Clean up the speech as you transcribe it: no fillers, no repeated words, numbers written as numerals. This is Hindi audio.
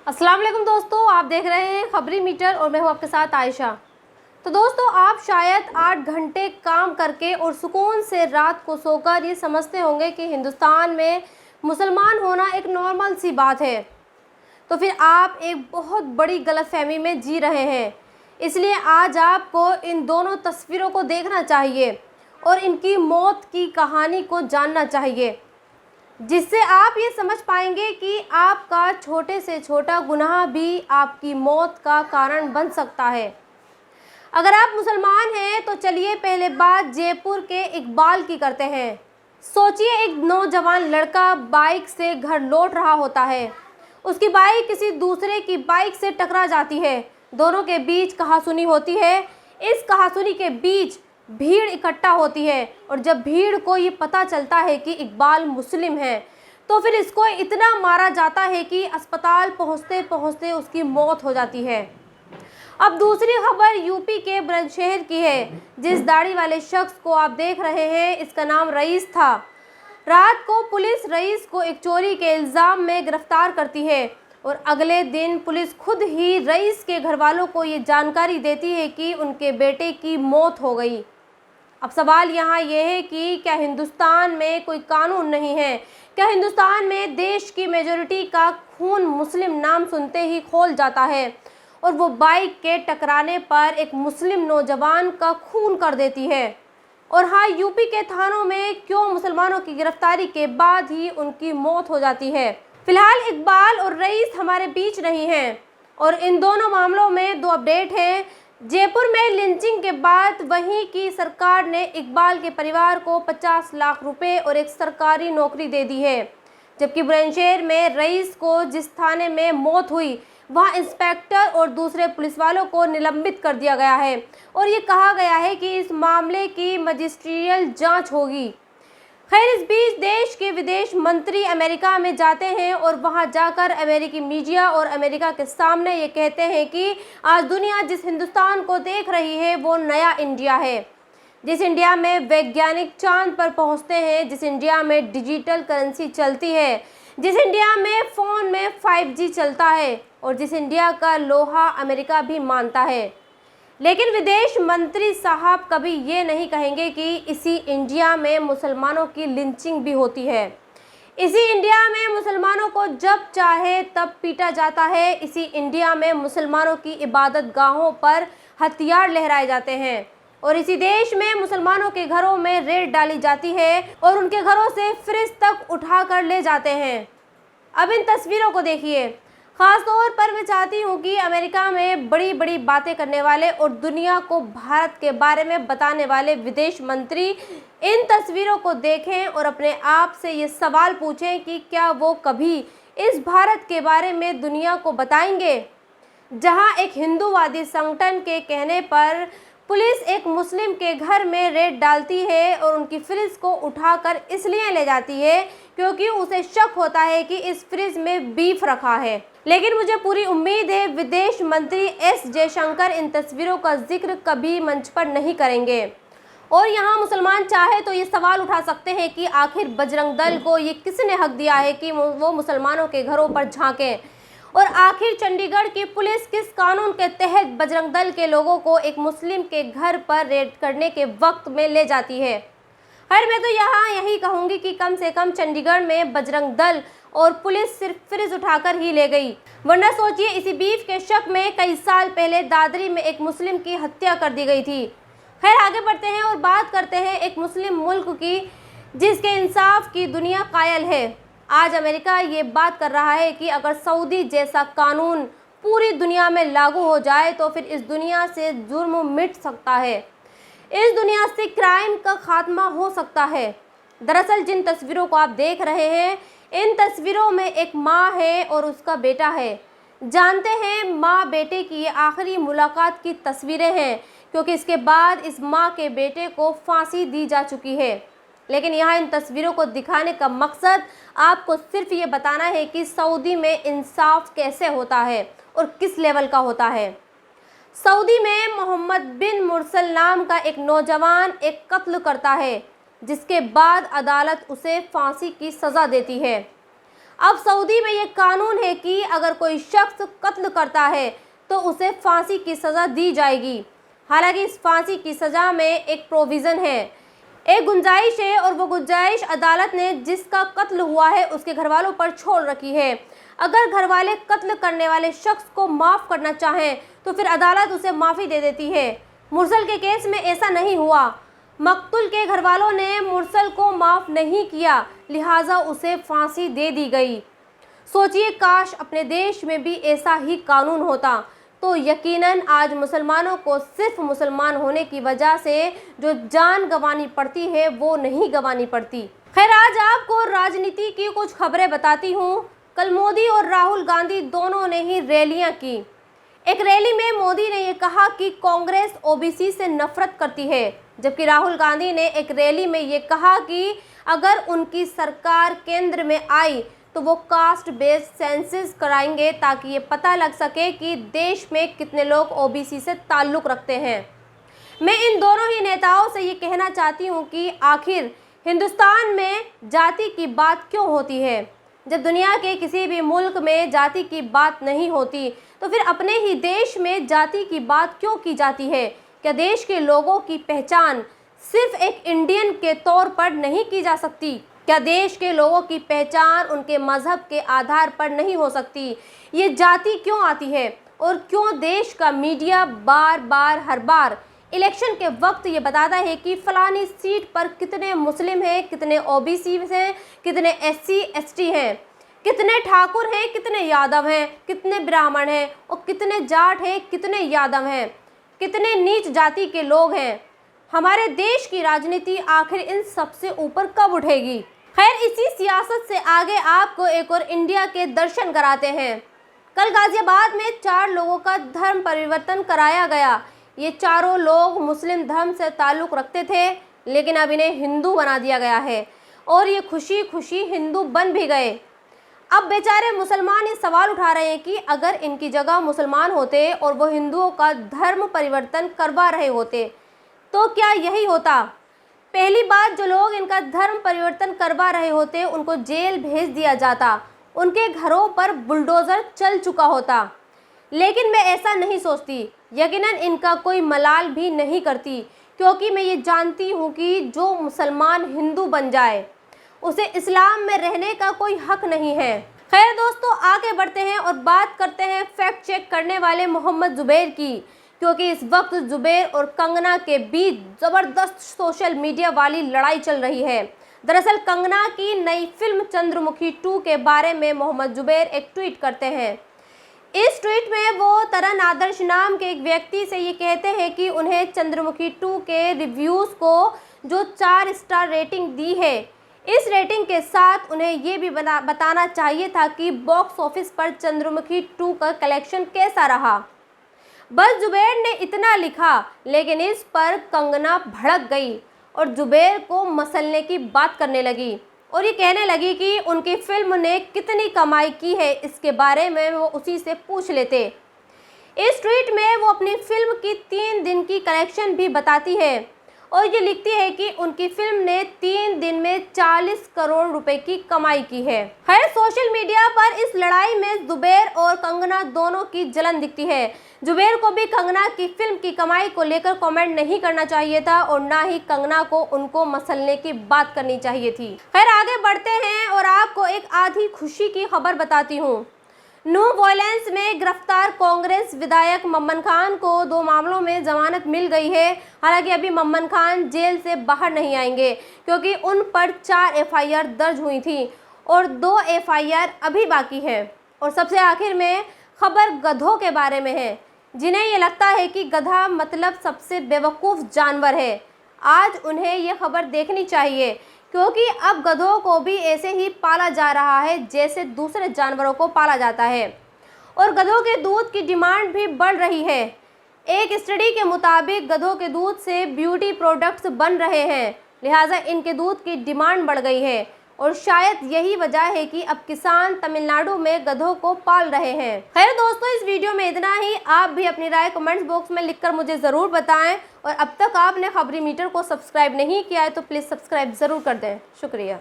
अस्सलाम वालेकुम दोस्तों, आप देख रहे हैं खबरी मीटर और मैं हूं आपके साथ आयशा। तो दोस्तों, आप शायद 8 घंटे काम करके और सुकून से रात को सोकर ये समझते होंगे कि हिंदुस्तान में मुसलमान होना एक नॉर्मल सी बात है। तो फिर आप एक बहुत बड़ी गलतफहमी में जी रहे हैं। इसलिए आज आपको इन दोनों तस्वीरों को देखना चाहिए और इनकी मौत की कहानी को जानना चाहिए, जिससे आप ये समझ पाएंगे कि आपका छोटे से छोटा गुनाह भी आपकी मौत का कारण बन सकता है। अगर आप मुसलमान हैं तो चलिए पहले बात जयपुर के इकबाल की करते हैं। सोचिए, एक नौजवान लड़का बाइक से घर लौट रहा होता है। उसकी बाइक किसी दूसरे की बाइक से टकरा जाती है। दोनों के बीच कहासुनी होती है। इस कहासुनी के बीच भीड़ इकट्ठा होती है और जब भीड़ को ये पता चलता है कि इकबाल मुस्लिम है तो फिर इसको इतना मारा जाता है कि अस्पताल पहुंचते पहुंचते उसकी मौत हो जाती है। अब दूसरी खबर यूपी के बुलंदशहर की है। जिस दाढ़ी वाले शख्स को आप देख रहे हैं, इसका नाम रईस था। रात को पुलिस रईस को एक चोरी के इल्ज़ाम में गिरफ्तार करती है और अगले दिन पुलिस खुद ही रईस के घर वालों को ये जानकारी देती है कि उनके बेटे की मौत हो गई। अब सवाल यहाँ यह है कि क्या हिंदुस्तान में कोई कानून नहीं है? क्या हिंदुस्तान में देश की मेजॉरिटी का खून मुस्लिम नाम सुनते ही खौल जाता है और वो बाइक के टकराने पर एक मुस्लिम नौजवान का खून कर देती है? और हाँ, यूपी के थानों में क्यों मुसलमानों की गिरफ्तारी के बाद ही उनकी मौत हो जाती है? फिलहाल इकबाल और रईस हमारे बीच नहीं हैं और इन दोनों मामलों में दो अपडेट हैं। जयपुर में लिंचिंग के बाद वहीं की सरकार ने इकबाल के परिवार को 50 लाख रुपए और एक सरकारी नौकरी दे दी है, जबकि बुलंदशहर में रईस को जिस थाने में मौत हुई वहां इंस्पेक्टर और दूसरे पुलिस वालों को निलंबित कर दिया गया है और ये कहा गया है कि इस मामले की मजिस्ट्रियल जांच होगी। खैर, इस बीच देश के विदेश मंत्री अमेरिका में जाते हैं और वहां जाकर अमेरिकी मीडिया और अमेरिका के सामने ये कहते हैं कि आज दुनिया जिस हिंदुस्तान को देख रही है वो नया इंडिया है। जिस इंडिया में वैज्ञानिक चांद पर पहुंचते हैं, जिस इंडिया में डिजिटल करेंसी चलती है, जिस इंडिया में फ़ोन में 5G चलता है और जिस इंडिया का लोहा अमेरिका भी मानता है। लेकिन विदेश मंत्री साहब कभी ये नहीं कहेंगे कि इसी इंडिया में मुसलमानों की लिंचिंग भी होती है। इसी इंडिया में मुसलमानों को जब चाहे तब पीटा जाता है। इसी इंडिया में मुसलमानों की इबादत गाहों पर हथियार लहराए जाते हैं और इसी देश में मुसलमानों के घरों में रेड डाली जाती है और उनके घरों से फ्रिज तक उठा कर ले जाते हैं। अब इन तस्वीरों को देखिए। ख़ास तौर पर मैं चाहती हूँ कि अमेरिका में बड़ी बड़ी बातें करने वाले और दुनिया को भारत के बारे में बताने वाले विदेश मंत्री इन तस्वीरों को देखें और अपने आप से ये सवाल पूछें कि क्या वो कभी इस भारत के बारे में दुनिया को बताएंगे, जहाँ एक हिंदूवादी संगठन के कहने पर पुलिस एक मुस्लिम के घर में रेड डालती है और उनकी फ्रिज को उठाकर इसलिए ले जाती है क्योंकि उसे शक होता है कि इस फ्रिज में बीफ रखा है। लेकिन मुझे पूरी उम्मीद है विदेश मंत्री एस जयशंकर इन तस्वीरों का जिक्र कभी मंच पर नहीं करेंगे और यहाँ मुसलमान चाहे तो ये सवाल उठा सकते हैं कि आखिर बजरंग दल को ये किसने हक दिया है कि वो मुसलमानों के घरों पर झांकें और आखिर चंडीगढ़ की पुलिस किस कानून के तहत बजरंग दल के लोगों को एक मुस्लिम के घर पर रेड करने के वक्त में ले जाती है। खैर, मैं तो यहाँ यही कहूँगी कि कम से कम चंडीगढ़ में बजरंग दल और पुलिस सिर्फ फ्रिज उठाकर ही ले गई, वरना सोचिए इसी बीफ के शक में कई साल पहले दादरी में एक मुस्लिम की हत्या कर दी गई थी। खैर, आगे बढ़ते हैं और बात करते हैं एक मुस्लिम मुल्क की जिसके इंसाफ की दुनिया कायल है। आज अमेरिका ये बात कर रहा है कि अगर सऊदी जैसा कानून पूरी दुनिया में लागू हो जाए तो फिर इस दुनिया से जुर्म मिट सकता है, इस दुनिया से क्राइम का खात्मा हो सकता है। दरअसल जिन तस्वीरों को आप देख रहे हैं, इन तस्वीरों में एक माँ है और उसका बेटा है। जानते हैं, माँ बेटे की ये आखिरी मुलाकात की तस्वीरें हैं क्योंकि इसके बाद इस माँ के बेटे को फांसी दी जा चुकी है। लेकिन यहाँ इन तस्वीरों को दिखाने का मकसद आपको सिर्फ ये बताना है कि सऊदी में इंसाफ कैसे होता है और किस लेवल का होता है। सऊदी में मोहम्मद बिन मुरसल नाम का एक नौजवान एक कत्ल करता है जिसके बाद अदालत उसे फांसी की सज़ा देती है। अब सऊदी में ये कानून है कि अगर कोई शख्स कत्ल करता है तो उसे फांसी की सज़ा दी जाएगी। हालांकि इस फांसी की सज़ा में एक प्रोविज़न है, एक गुंजाइश है, और वो गुंजाइश अदालत ने जिसका कत्ल हुआ है उसके घर वालों पर छोड़ रखी है। अगर घर वाले कत्ल करने वाले शख्स को माफ़ करना चाहें तो फिर अदालत उसे माफ़ी दे देती है। मुरसल के केस में ऐसा नहीं हुआ। मकतूल के घर वालों ने मुरसल को माफ़ नहीं किया, लिहाजा उसे फांसी दे दी गई। सोचिए, काश अपने देश में भी ऐसा ही कानून होता तो यकीनन आज मुसलमानों को सिर्फ मुसलमान होने की वजह से जो जान गंवानी पड़ती है वो नहीं गंवानी पड़ती। खैर, आज आपको राजनीति की कुछ खबरें बताती हूँ। कल मोदी और राहुल गांधी दोनों ने ही रैलियां की। एक रैली में मोदी ने ये कहा कि कांग्रेस ओबीसी से नफरत करती है, जबकि राहुल गांधी ने एक रैली में ये कहा कि अगर उनकी सरकार केंद्र में आई तो वो कास्ट बेस्ड सेंसस कराएंगे ताकि ये पता लग सके कि देश में कितने लोग ओबीसी से ताल्लुक़ रखते हैं। मैं इन दोनों ही नेताओं से ये कहना चाहती हूँ कि आखिर हिंदुस्तान में जाति की बात क्यों होती है? जब दुनिया के किसी भी मुल्क में जाति की बात नहीं होती तो फिर अपने ही देश में जाति की बात क्यों की जाती है? क्या देश के लोगों की पहचान सिर्फ एक इंडियन के तौर पर नहीं की जा सकती? क्या देश के लोगों की पहचान उनके मज़हब के आधार पर नहीं हो सकती? ये जाति क्यों आती है? और क्यों देश का मीडिया बार बार हर बार इलेक्शन के वक्त ये बताता है कि फलानी सीट पर कितने मुस्लिम हैं, कितने ओबीसी हैं, कितने एससी एसटी हैं, कितने ठाकुर हैं, कितने यादव हैं, कितने ब्राह्मण हैं और कितने जाट हैं, कितने यादव हैं, कितने नीच जाति के लोग हैं। हमारे देश की राजनीति आखिर इन सबसे ऊपर कब उठेगी? खैर, इसी सियासत से आगे आपको एक और इंडिया के दर्शन कराते हैं। कल गाजियाबाद में 4 लोगों का धर्म परिवर्तन कराया गया। ये चारों लोग मुस्लिम धर्म से ताल्लुक़ रखते थे, लेकिन अब इन्हें हिंदू बना दिया गया है और ये खुशी खुशी हिंदू बन भी गए। अब बेचारे मुसलमान ये सवाल उठा रहे हैं कि अगर इनकी जगह मुसलमान होते और वो हिंदुओं का धर्म परिवर्तन करवा रहे होते तो क्या यही होता? पहली बात, जो लोग इनका धर्म परिवर्तन करवा रहे होते उनको जेल भेज दिया जाता, उनके घरों पर बुलडोज़र चल चुका होता। लेकिन मैं ऐसा नहीं सोचती, यकीनन इनका कोई मलाल भी नहीं करती, क्योंकि मैं ये जानती हूँ कि जो मुसलमान हिंदू बन जाए उसे इस्लाम में रहने का कोई हक नहीं है। खैर दोस्तों, आगे बढ़ते हैं और बात करते हैं फैक्ट चेक करने वाले मोहम्मद जुबैर की, क्योंकि इस वक्त जुबैर और कंगना के बीच ज़बरदस्त सोशल मीडिया वाली लड़ाई चल रही है। दरअसल कंगना की नई फिल्म चंद्रमुखी 2 के बारे में मोहम्मद जुबैर एक ट्वीट करते हैं। इस ट्वीट में वो तरन आदर्श नाम के एक व्यक्ति से ये कहते हैं कि उन्हें चंद्रमुखी 2 के रिव्यूज़ को जो 4 स्टार रेटिंग दी है, इस रेटिंग के साथ उन्हें ये भी बताना चाहिए था कि बॉक्स ऑफिस पर चंद्रमुखी 2 का कलेक्शन कैसा रहा। बस जुबैर ने इतना लिखा, लेकिन इस पर कंगना भड़क गई और जुबैर को मसलने की बात करने लगी और ये कहने लगी कि उनकी फिल्म ने कितनी कमाई की है, इसके बारे में वो उसी से पूछ लेते। इस ट्वीट में वो अपनी फिल्म की 3 दिन की कलेक्शन भी बताती है और ये लिखती है कि उनकी फिल्म ने 3 दिन में 40 करोड़ रुपए की कमाई की है। खैर, सोशल मीडिया पर इस लड़ाई में जुबैर और कंगना दोनों की जलन दिखती है। जुबैर को भी कंगना की फिल्म की कमाई को लेकर कमेंट नहीं करना चाहिए था और ना ही कंगना को उनको मसलने की बात करनी चाहिए थी। खैर, आगे बढ़ते हैं और आपको एक आधी खुशी की खबर बताती हूँ। नो वायलेंस में गिरफ्तार कांग्रेस विधायक मम्मन खान को 2 मामलों में जमानत मिल गई है। हालांकि अभी मम्मन खान जेल से बाहर नहीं आएंगे, क्योंकि उन पर 4 एफआईआर दर्ज हुई थी और 2 एफआईआर अभी बाकी है। और सबसे आखिर में खबर गधों के बारे में है, जिन्हें ये लगता है कि गधा मतलब सबसे बेवकूफ़ जानवर है। आज उन्हें ये खबर देखनी चाहिए, क्योंकि अब गधों को भी ऐसे ही पाला जा रहा है जैसे दूसरे जानवरों को पाला जाता है और गधों के दूध की डिमांड भी बढ़ रही है। एक स्टडी के मुताबिक गधों के दूध से ब्यूटी प्रोडक्ट्स बन रहे हैं, लिहाजा इनके दूध की डिमांड बढ़ गई है और शायद यही वजह है कि अब किसान तमिलनाडु में गधों को पाल रहे हैं। खैर दोस्तों, इस वीडियो में इतना ही। आप भी अपनी राय कमेंट्स बॉक्स में लिखकर मुझे ज़रूर बताएं और अब तक आपने खबरी मीटर को सब्सक्राइब नहीं किया है तो प्लीज़ सब्सक्राइब ज़रूर कर दें। शुक्रिया।